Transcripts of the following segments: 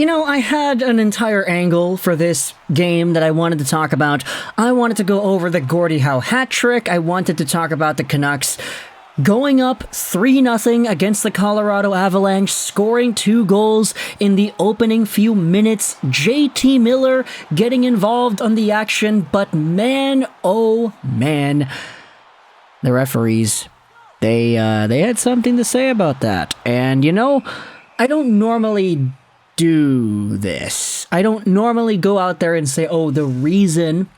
I had an entire angle for this game that I wanted to talk about. I wanted to go over the Gordie Howe hat trick. I wanted to talk about the Canucks going up 3-0 against the Colorado Avalanche, scoring 2 goals in the opening few minutes. JT Miller getting involved on the action, but man, oh man, the referees, they had something to say about that. And I don't normally do this. I don't normally go out there and say, oh, the reason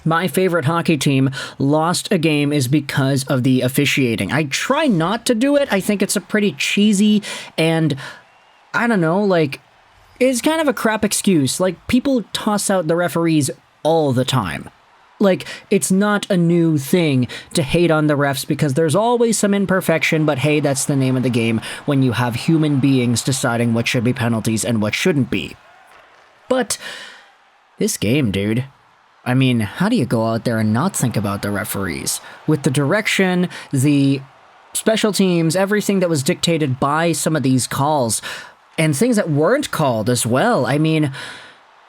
my favorite hockey team lost a game is because of the officiating. I try not to do it. I think it's a pretty cheesy and, I don't know, it's kind of a crap excuse. People toss out the referees all the time. It's not a new thing to hate on the refs because there's always some imperfection, but hey, that's the name of the game when you have human beings deciding what should be penalties and what shouldn't be. But this game, dude, I mean, how do you go out there and not think about the referees? With the direction, the special teams, everything that was dictated by some of these calls, and things that weren't called as well. I mean,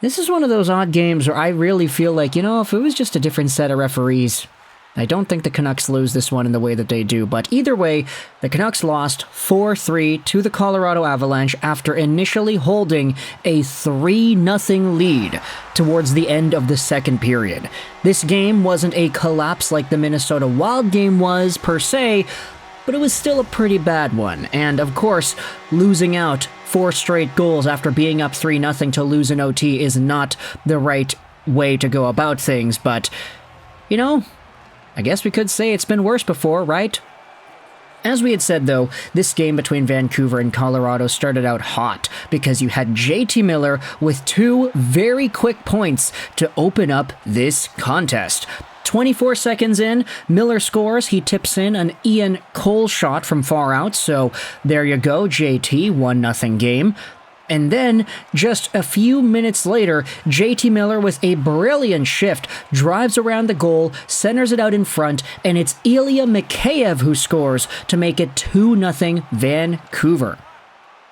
this is one of those odd games where I really feel like, if it was just a different set of referees, I don't think the Canucks lose this one in the way that they do. But either way, the Canucks lost 4-3 to the Colorado Avalanche after initially holding a 3-0 lead towards the end of the second period. This game wasn't a collapse like the Minnesota Wild game was, per se, but it was still a pretty bad one. And of course, losing out 4 straight goals after being up 3-0 to lose in OT is not the right way to go about things, but, I guess we could say it's been worse before, right? As we had said, though, this game between Vancouver and Colorado started out hot because you had JT Miller with 2 very quick points to open up this contest. 24 seconds in, Miller scores. He tips in an Ian Cole shot from far out, so there you go, JT, 1-0 game. And then, just a few minutes later, JT Miller with a brilliant shift drives around the goal, centers it out in front, and it's Ilya Mikheyev who scores to make it 2-0 Vancouver.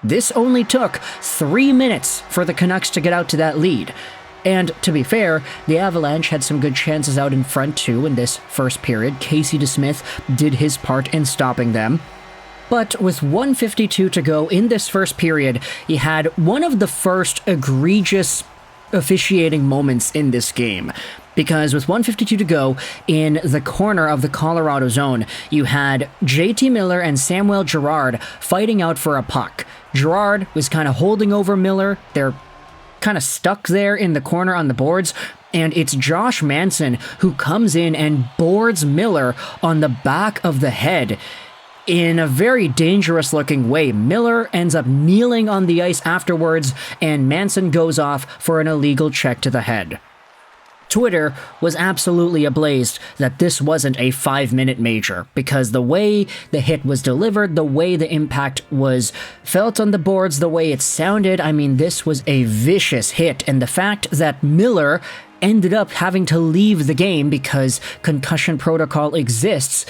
This only took 3 minutes for the Canucks to get out to that lead. And to be fair, the Avalanche had some good chances out in front too in this first period. Casey DeSmith did his part in stopping them. But with 1:52 to go in this first period, he had one of the first egregious officiating moments in this game. Because with 1:52 to go, in the corner of the Colorado zone, you had JT Miller and Samuel Girard fighting out for a puck. Girard was kind of holding over Miller. They're kind of stuck there in the corner on the boards, and it's Josh Manson who comes in and boards Miller on the back of the head in a very dangerous looking way. Miller ends up kneeling on the ice afterwards, and Manson goes off for an illegal check to the head. Twitter was absolutely ablaze that this wasn't a 5-minute major, because the way the hit was delivered, the way the impact was felt on the boards, the way it sounded, I mean, this was a vicious hit, and the fact that Miller ended up having to leave the game because concussion protocol exists,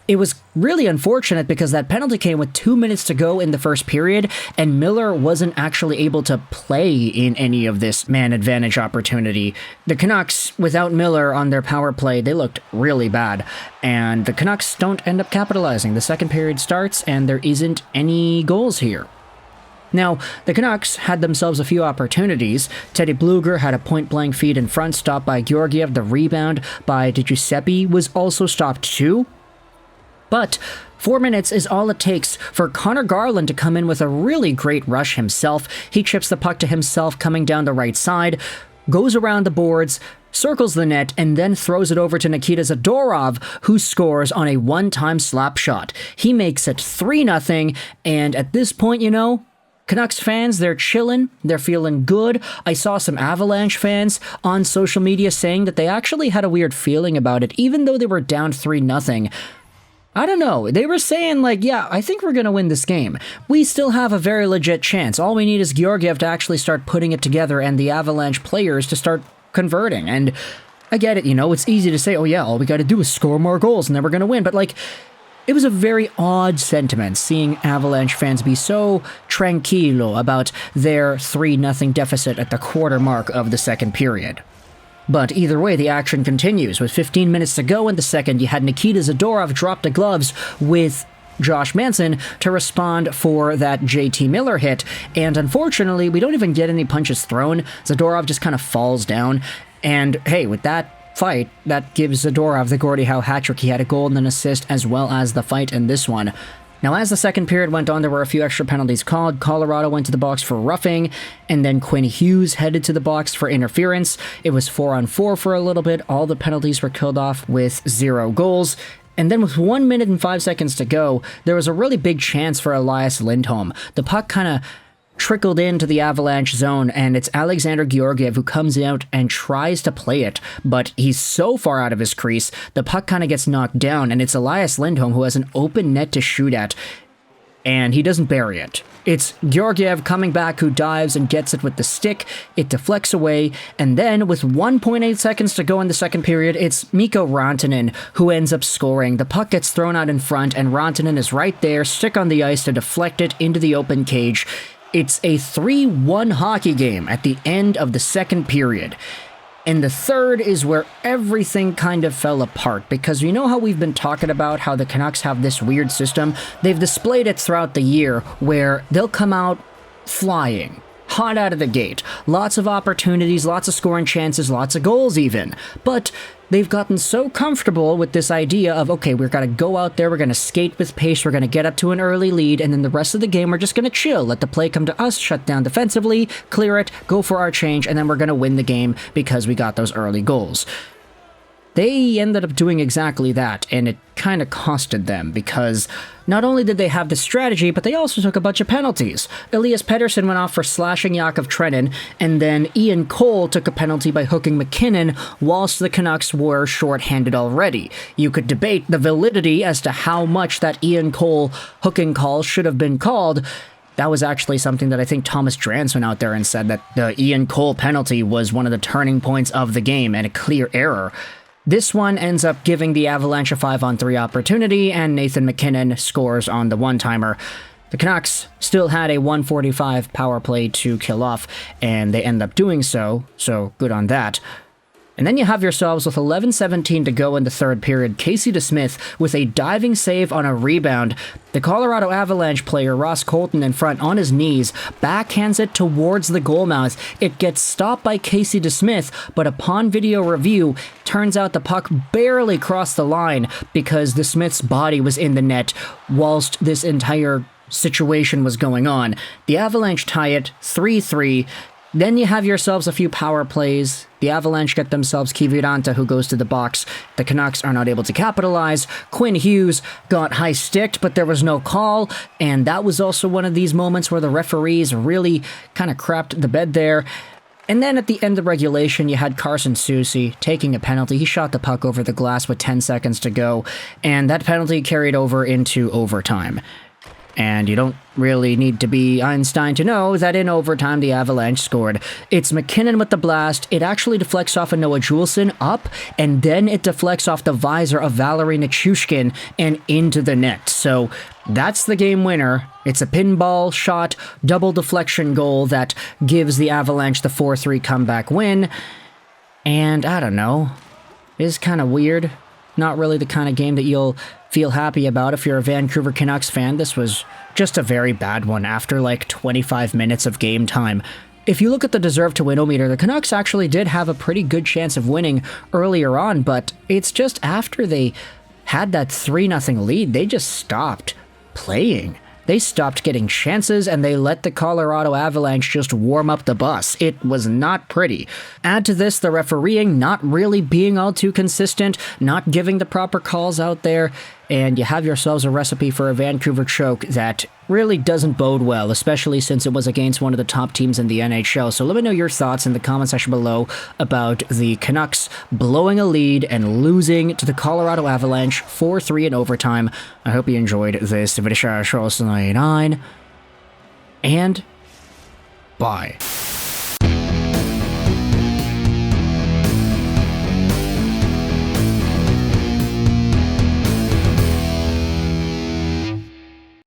it was really unfortunate because that penalty came with 2 minutes to go in the first period, and Miller wasn't actually able to play in any of this man advantage opportunity. The Canucks, without Miller on their power play, they looked really bad, and the Canucks don't end up capitalizing. The second period starts, and there isn't any goals here. Now, the Canucks had themselves a few opportunities. Teddy Bluger had a point-blank feed in front, stopped by Georgiev. The rebound by Giuseppe was also stopped too. But 4 minutes is all it takes for Connor Garland to come in with a really great rush himself. He chips the puck to himself coming down the right side, goes around the boards, circles the net, and then throws it over to Nikita Zadorov, who scores on a one-time slap shot. He makes it 3-0, and at this point, Canucks fans, they're chilling, they're feeling good. I saw some Avalanche fans on social media saying that they actually had a weird feeling about it, even though they were down 3-0. I don't know. They were saying, yeah, I think we're going to win this game. We still have a very legit chance. All we need is Georgiev to actually start putting it together and the Avalanche players to start converting. And I get it, it's easy to say, oh yeah, all we got to do is score more goals and then we're going to win. But It was a very odd sentiment seeing Avalanche fans be so tranquilo about their 3-0 deficit at the quarter mark of the second period. But either way, the action continues. With 15 minutes to go in the second, you had Nikita Zadorov drop the gloves with Josh Manson to respond for that JT Miller hit, and unfortunately, we don't even get any punches thrown. Zadorov just kind of falls down, and hey, with that fight, that gives Zadorov the Gordie Howe hat trick. He had a goal and an assist as well as the fight in this one. Now, as the second period went on, there were a few extra penalties called. Colorado went to the box for roughing, and then Quinn Hughes headed to the box for interference. It was 4-on-4 for a little bit. All the penalties were killed off with 0 goals. And then with 1 minute and 5 seconds to go, there was a really big chance for Elias Lindholm. The puck kind of trickled into the Avalanche zone, and it's Alexandar Georgiev who comes out and tries to play it, but he's so far out of his crease, the puck kind of gets knocked down, and it's Elias Lindholm who has an open net to shoot at, and he doesn't bury it. It's Georgiev coming back who dives and gets it with the stick, it deflects away, and then with 1.8 seconds to go in the second period, it's Mikko Rantanen who ends up scoring. The puck gets thrown out in front, and Rantanen is right there, stick on the ice to deflect it into the open cage. It's a 3-1 hockey game at the end of the second period. And the third is where everything kind of fell apart, because you know how we've been talking about how the Canucks have this weird system? They've displayed it throughout the year where they'll come out flying, hot out of the gate. Lots of opportunities, lots of scoring chances, lots of goals even. But they've gotten so comfortable with this idea of, okay, we're going to go out there, we're going to skate with pace, we're going to get up to an early lead, and then the rest of the game we're just going to chill, let the play come to us, shut down defensively, clear it, go for our change, and then we're going to win the game because we got those early goals. They ended up doing exactly that, and it kind of costed them, because not only did they have the strategy, but they also took a bunch of penalties. Elias Pettersson went off for slashing Yakov Trenin, and then Ian Cole took a penalty by hooking MacKinnon whilst the Canucks were shorthanded already. You could debate the validity as to how much that Ian Cole hooking call should have been called. That was actually something that I think Thomas Drance went out there and said, that the Ian Cole penalty was one of the turning points of the game and a clear error. This one ends up giving the Avalanche a 5-on-3 opportunity, and Nathan MacKinnon scores on the one-timer. The Canucks still had a 145 power play to kill off, and they end up doing so good on that. And then you have yourselves with 11:17 to go in the third period, Casey DeSmith with a diving save on a rebound. The Colorado Avalanche player, Ross Colton, in front on his knees, backhands it towards the goal mouth. It gets stopped by Casey DeSmith, but upon video review, turns out the puck barely crossed the line because DeSmith's body was in the net whilst this entire situation was going on. The Avalanche tie it 3-3. Then you have yourselves a few power plays. The Avalanche get themselves Kiviranta, who goes to the box. The Canucks are not able to capitalize. Quinn Hughes got high-sticked, but there was no call, and that was also one of these moments where the referees really kind of crapped the bed there. And then at the end of regulation, you had Carson Soucy taking a penalty. He shot the puck over the glass with 10 seconds to go, and that penalty carried over into overtime. And you don't really need to be Einstein to know that in overtime the Avalanche scored. It's MacKinnon with the blast. It actually deflects off of Noah Juleson up, and then it deflects off the visor of Valeri Nichushkin and into the net. So that's the game winner. It's a pinball shot, double deflection goal that gives the Avalanche the 4-3 comeback win. And I don't know, it's kind of weird. Not really the kind of game that you'll feel happy about if you're a Vancouver Canucks fan. This was just a very bad one after like 25 minutes of game time. If you look at the deserve to win-o-meter, the Canucks actually did have a pretty good chance of winning earlier on, but it's just after they had that 3-0 lead, they just stopped playing. They stopped getting chances, and they let the Colorado Avalanche just warm up the bus. It was not pretty. Add to this the refereeing not really being all too consistent, not giving the proper calls out there, and you have yourselves a recipe for a Vancouver choke that really doesn't bode well, especially since it was against one of the top teams in the NHL. So let me know your thoughts in the comment section below about the Canucks blowing a lead and losing to the Colorado Avalanche 4-3 in overtime. I hope you enjoyed this video, and bye.